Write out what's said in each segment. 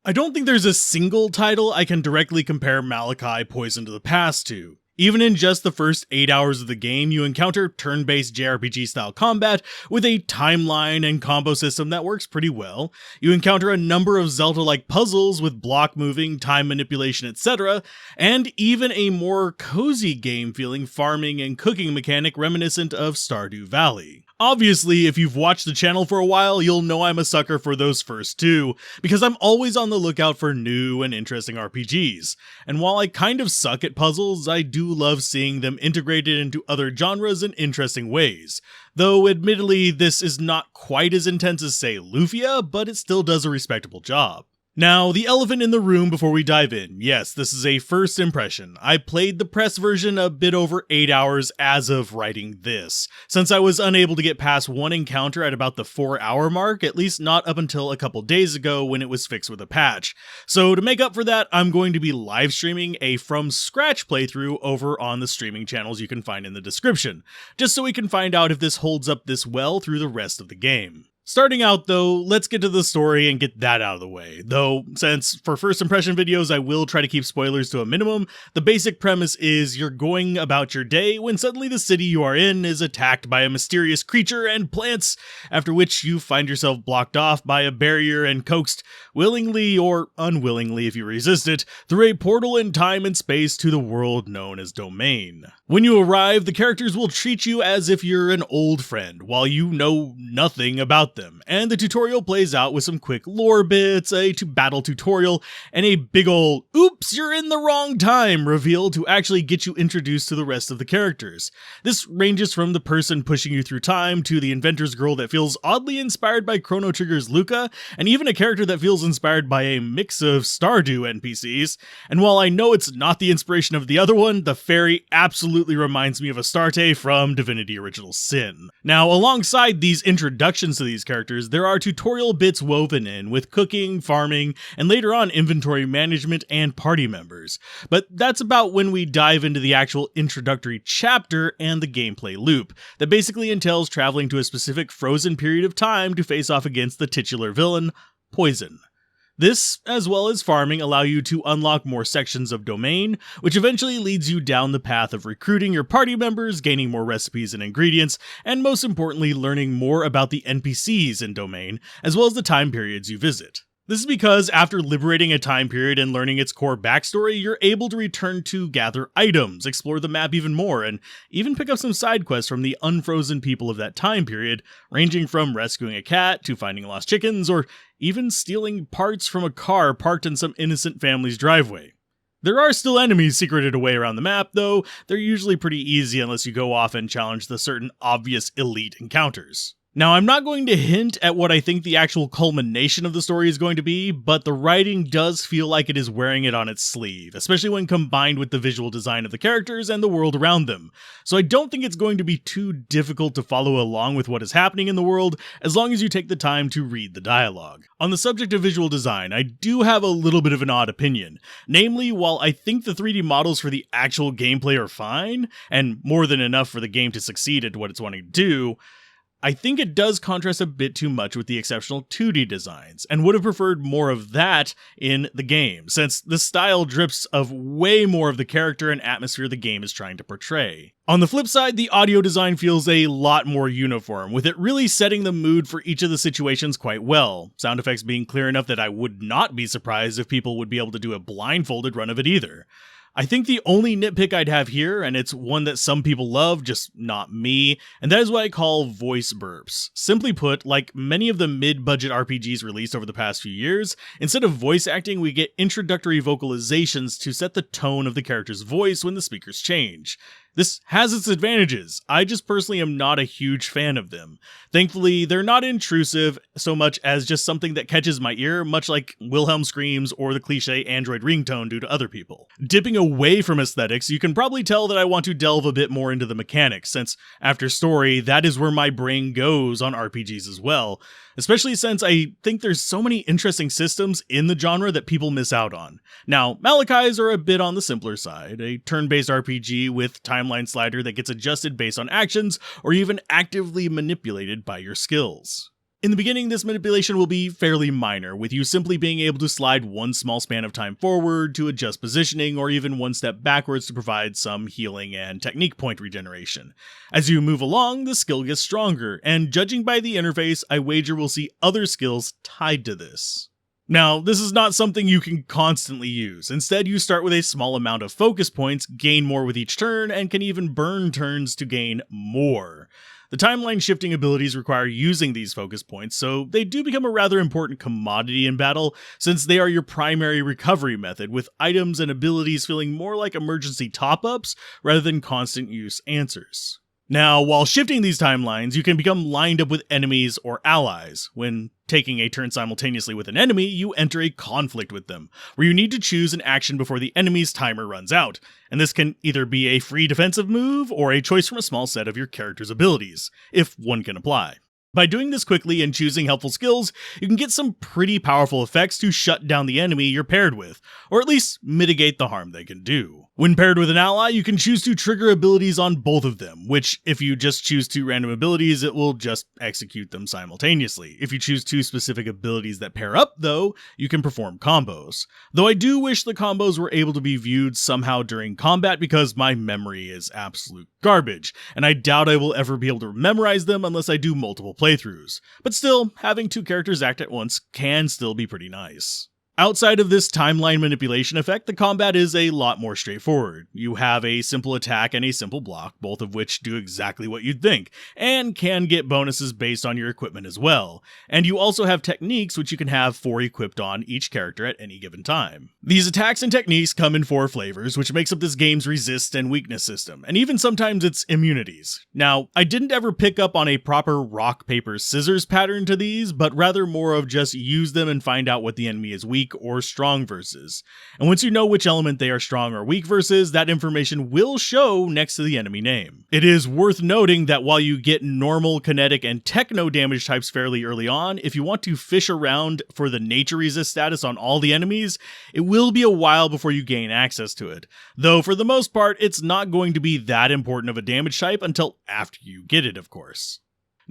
I don't think there's a single title I can directly compare Maliki Poison to the Past to. Even in just the first 8 hours of the game, you encounter turn-based JRPG style combat with a timeline and combo system that works pretty well. You encounter a number of Zelda-like puzzles with block moving, time manipulation, etc., and even a more cozy game-feeling farming and cooking mechanic reminiscent of Stardew Valley. Obviously, if you've watched the channel for a while, you'll know I'm a sucker for those first two, because I'm always on the lookout for new and interesting RPGs. And while I kind of suck at puzzles, I do love seeing them integrated into other genres in interesting ways. Though admittedly, this is not quite as intense as, say, Lufia, but it still does a respectable job. Now, the elephant in the room before we dive in. Yes, this is a first impression. I played the press version a bit over 8 hours as of writing this, since I was unable to get past one encounter at about the 4-hour mark, at least not up until a couple days ago when it was fixed with a patch. So to make up for that, I'm going to be live streaming a from scratch playthrough over on the streaming channels you can find in the description, just so we can find out if this holds up this well through the rest of the game. Starting out though, let's get to the story and get that out of the way. Though, since for first impression videos I will try to keep spoilers to a minimum, the basic premise is you're going about your day when suddenly the city you are in is attacked by a mysterious creature and plants, after which you find yourself blocked off by a barrier and coaxed, willingly or unwillingly if you resist it, through a portal in time and space to the world known as Domain. When you arrive, the characters will treat you as if you're an old friend, while you know nothing about them, and the tutorial plays out with some quick lore bits, a battle tutorial, and a big ol' "oops, you're in the wrong time" reveal to actually get you introduced to the rest of the characters. This ranges from the person pushing you through time to the inventor's girl that feels oddly inspired by Chrono Trigger's Luca, and even a character that feels inspired by a mix of Stardew NPCs. And while I know it's not the inspiration of the other one, the fairy absolutely reminds me of Astarte from Divinity Original Sin. Now, alongside these introductions to these characters, there are tutorial bits woven in with cooking, farming, and later on inventory management and party members. But that's about when we dive into the actual introductory chapter and the gameplay loop that basically entails traveling to a specific frozen period of time to face off against the titular villain, Poison. This, as well as farming, allow you to unlock more sections of Domain, which eventually leads you down the path of recruiting your party members, gaining more recipes and ingredients, and most importantly, learning more about the NPCs in Domain, as well as the time periods you visit. This is because after liberating a time period and learning its core backstory, you're able to return to gather items, explore the map even more, and even pick up some side quests from the unfrozen people of that time period, ranging from rescuing a cat to finding lost chickens, or even stealing parts from a car parked in some innocent family's driveway. There are still enemies secreted away around the map, though they're usually pretty easy unless you go off and challenge the certain obvious elite encounters. Now, I'm not going to hint at what I think the actual culmination of the story is going to be, but the writing does feel like it is wearing it on its sleeve, especially when combined with the visual design of the characters and the world around them. So I don't think it's going to be too difficult to follow along with what is happening in the world, as long as you take the time to read the dialogue. On the subject of visual design, I do have a little bit of an odd opinion. Namely, while I think the 3D models for the actual gameplay are fine, and more than enough for the game to succeed at what it's wanting to do, I think it does contrast a bit too much with the exceptional 2D designs, and would have preferred more of that in the game, since the style drips of way more of the character and atmosphere the game is trying to portray. On the flip side, the audio design feels a lot more uniform, with it really setting the mood for each of the situations quite well, sound effects being clear enough that I would not be surprised if people would be able to do a blindfolded run of it either. I think the only nitpick I'd have here, and it's one that some people love, just not me, and that is what I call voice burps. Simply put, like many of the mid-budget RPGs released over the past few years, instead of voice acting, we get introductory vocalizations to set the tone of the character's voice when the speakers change. This has its advantages. I just personally am not a huge fan of them. Thankfully, they're not intrusive so much as just something that catches my ear, much like Wilhelm screams or the cliche Android ringtone do to other people. Dipping away from aesthetics, you can probably tell that I want to delve a bit more into the mechanics, since after story, that is where my brain goes on RPGs as well, especially since I think there's so many interesting systems in the genre that people miss out on. Now, Maliki's are a bit on the simpler side, a turn-based RPG with timeline slider that gets adjusted based on actions or even actively manipulated by your skills. In the beginning, this manipulation will be fairly minor, with you simply being able to slide one small span of time forward to adjust positioning, or even one step backwards to provide some healing and technique point regeneration. As you move along, the skill gets stronger, and judging by the interface, I wager we'll see other skills tied to this. Now, this is not something you can constantly use. Instead, you start with a small amount of focus points, gain more with each turn, and can even burn turns to gain more. The timeline shifting abilities require using these focus points, so they do become a rather important commodity in battle, since they are your primary recovery method, with items and abilities feeling more like emergency top-ups rather than constant use answers. Now, while shifting these timelines, you can become lined up with enemies or allies. When taking a turn simultaneously with an enemy, you enter a conflict with them, where you need to choose an action before the enemy's timer runs out, and this can either be a free defensive move or a choice from a small set of your character's abilities, if one can apply. By doing this quickly and choosing helpful skills, you can get some pretty powerful effects to shut down the enemy you're paired with, or at least mitigate the harm they can do. When paired with an ally, you can choose to trigger abilities on both of them, which if you just choose 2 random abilities, it will just execute them simultaneously. If you choose 2 specific abilities that pair up, though, you can perform combos. Though I do wish the combos were able to be viewed somehow during combat because my memory is absolute garbage, and I doubt I will ever be able to memorize them unless I do multiple playthroughs. But still, having 2 characters act at once can still be pretty nice. Outside of this timeline manipulation effect, the combat is a lot more straightforward. You have a simple attack and a simple block, both of which do exactly what you'd think, and can get bonuses based on your equipment as well. And you also have techniques which you can have 4 equipped on each character at any given time. These attacks and techniques come in 4 flavors, which makes up this game's resist and weakness system, and even sometimes its immunities. Now, I didn't ever pick up on a proper rock, paper, scissors pattern to these, but rather more of just use them and find out what the enemy is weak or strong versus. And once you know which element they are strong or weak versus, that information will show next to the enemy name. It is worth noting that while you get normal, kinetic, and techno damage types fairly early on, if you want to fish around for the nature resist status on all the enemies, it will be a while before you gain access to it. Though for the most part, it's not going to be that important of a damage type until after you get it, of course.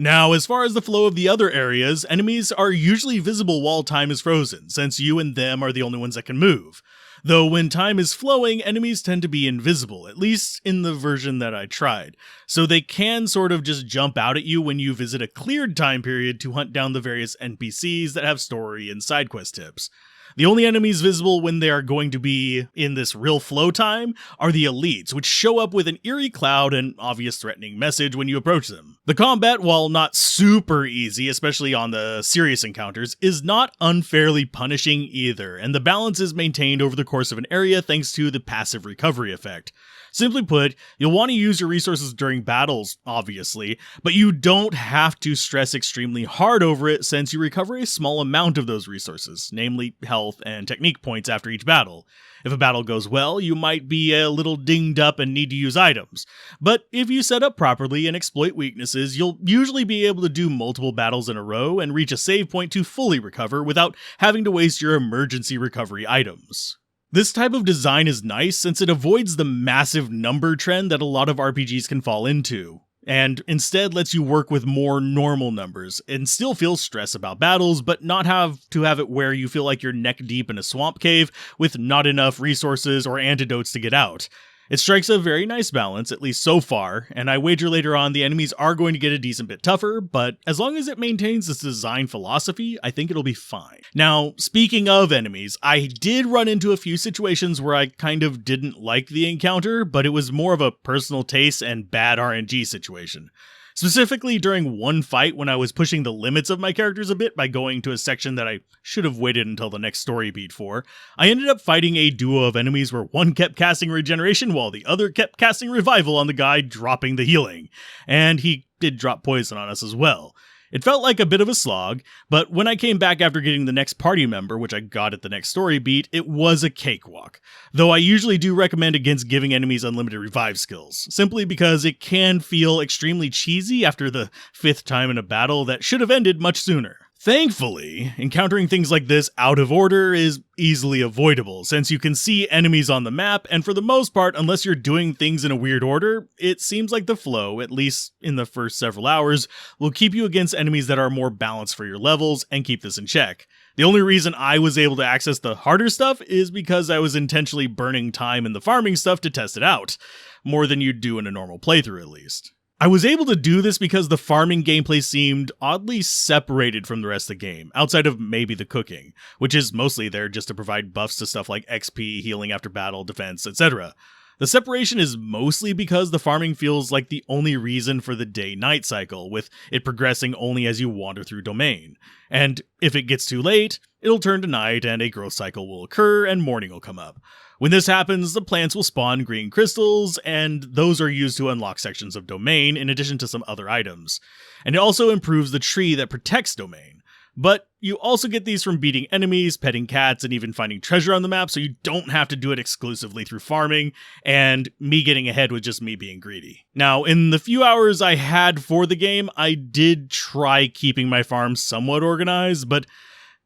Now, as far as the flow of the other areas, enemies are usually visible while time is frozen, since you and them are the only ones that can move. Though when time is flowing, enemies tend to be invisible, at least in the version that I tried. So they can sort of just jump out at you when you visit a cleared time period to hunt down the various NPCs that have story and side quest tips. The only enemies visible when they are going to be in this real flow time are the elites, which show up with an eerie cloud and obvious threatening message when you approach them. The combat, while not super easy, especially on the serious encounters, is not unfairly punishing either, and the balance is maintained over the course of an area thanks to the passive recovery effect. Simply put, you'll want to use your resources during battles, obviously, but you don't have to stress extremely hard over it since you recover a small amount of those resources, namely health and technique points after each battle. If a battle goes well, you might be a little dinged up and need to use items, but if you set up properly and exploit weaknesses, you'll usually be able to do multiple battles in a row and reach a save point to fully recover without having to waste your emergency recovery items. This type of design is nice since it avoids the massive number trend that a lot of RPGs can fall into, and instead lets you work with more normal numbers and still feel stress about battles, but not have to have it where you feel like you're neck deep in a swamp cave with not enough resources or antidotes to get out. It strikes a very nice balance, at least so far, and I wager later on the enemies are going to get a decent bit tougher, but as long as it maintains this design philosophy, I think it'll be fine. Now, speaking of enemies, I did run into a few situations where I kind of didn't like the encounter, but it was more of a personal taste and bad RNG situation. Specifically during one fight when I was pushing the limits of my characters a bit by going to a section that I should have waited until the next story beat for, I ended up fighting a duo of enemies where one kept casting regeneration while the other kept casting revival on the guy dropping the healing, and he did drop poison on us as well. It felt like a bit of a slog, but when I came back after getting the next party member, which I got at the next story beat, it was a cakewalk. Though I usually do recommend against giving enemies unlimited revive skills, simply because it can feel extremely cheesy after the 5th time in a battle that should have ended much sooner. Thankfully, encountering things like this out of order is easily avoidable, since you can see enemies on the map, and for the most part, unless you're doing things in a weird order, it seems like the flow, at least in the first several hours, will keep you against enemies that are more balanced for your levels and keep this in check. The only reason I was able to access the harder stuff is because I was intentionally burning time in the farming stuff to test it out, more than you'd do in a normal playthrough at least. I was able to do this because the farming gameplay seemed oddly separated from the rest of the game, outside of maybe the cooking, which is mostly there just to provide buffs to stuff like XP, healing after battle, defense, etc. The separation is mostly because the farming feels like the only reason for the day-night cycle, with it progressing only as you wander through domain. And if it gets too late, it'll turn to night and a growth cycle will occur and morning will come up. When this happens, the plants will spawn green crystals, and those are used to unlock sections of domain in addition to some other items. And it also improves the tree that protects domain. But you also get these from beating enemies, petting cats, and even finding treasure on the map, so you don't have to do it exclusively through farming, and me getting ahead with just me being greedy. Now, in the few hours I had for the game, I did try keeping my farm somewhat organized, but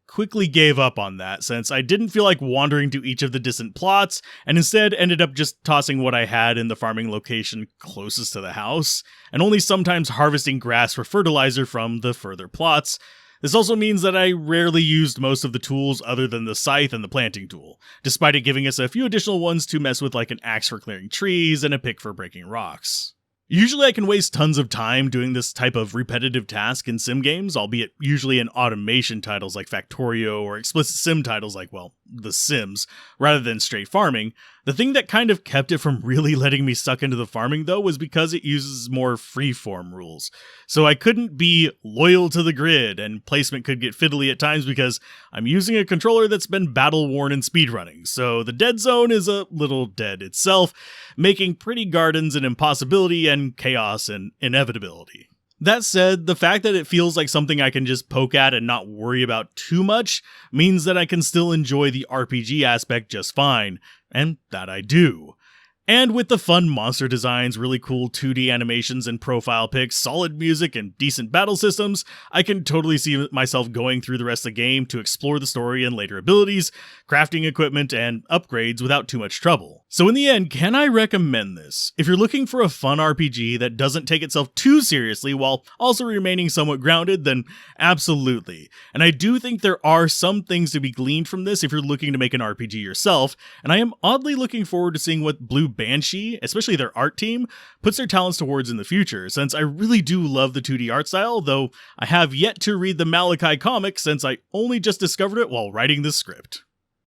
quickly gave up on that since I didn't feel like wandering to each of the distant plots, and instead ended up just tossing what I had in the farming location closest to the house, and only sometimes harvesting grass for fertilizer from the further plots. This also means that I rarely used most of the tools other than the scythe and the planting tool, despite it giving us a few additional ones to mess with, like an axe for clearing trees and a pick for breaking rocks. Usually I can waste tons of time doing this type of repetitive task in sim games, albeit usually in automation titles like Factorio or explicit sim titles like, well, The Sims, rather than straight farming. The thing that kind of kept it from really letting me suck into the farming though was because it uses more freeform rules. So I couldn't be loyal to the grid, and placement could get fiddly at times because I'm using a controller that's been battle worn in speedrunning, so the dead zone is a little dead itself, making pretty gardens an impossibility and chaos an inevitability. That said, the fact that it feels like something I can just poke at and not worry about too much means that I can still enjoy the RPG aspect just fine, and that I do. And with the fun monster designs, really cool 2D animations and profile pics, solid music, and decent battle systems, I can totally see myself going through the rest of the game to explore the story and later abilities, crafting equipment, and upgrades without too much trouble. So in the end, can I recommend this? If you're looking for a fun RPG that doesn't take itself too seriously while also remaining somewhat grounded, then absolutely. And I do think there are some things to be gleaned from this if you're looking to make an RPG yourself, and I am oddly looking forward to seeing what Blue Banshee, especially their art team, puts their talents towards in the future, since I really do love the 2D art style, though I have yet to read the Maliki comic since I only just discovered it while writing this script.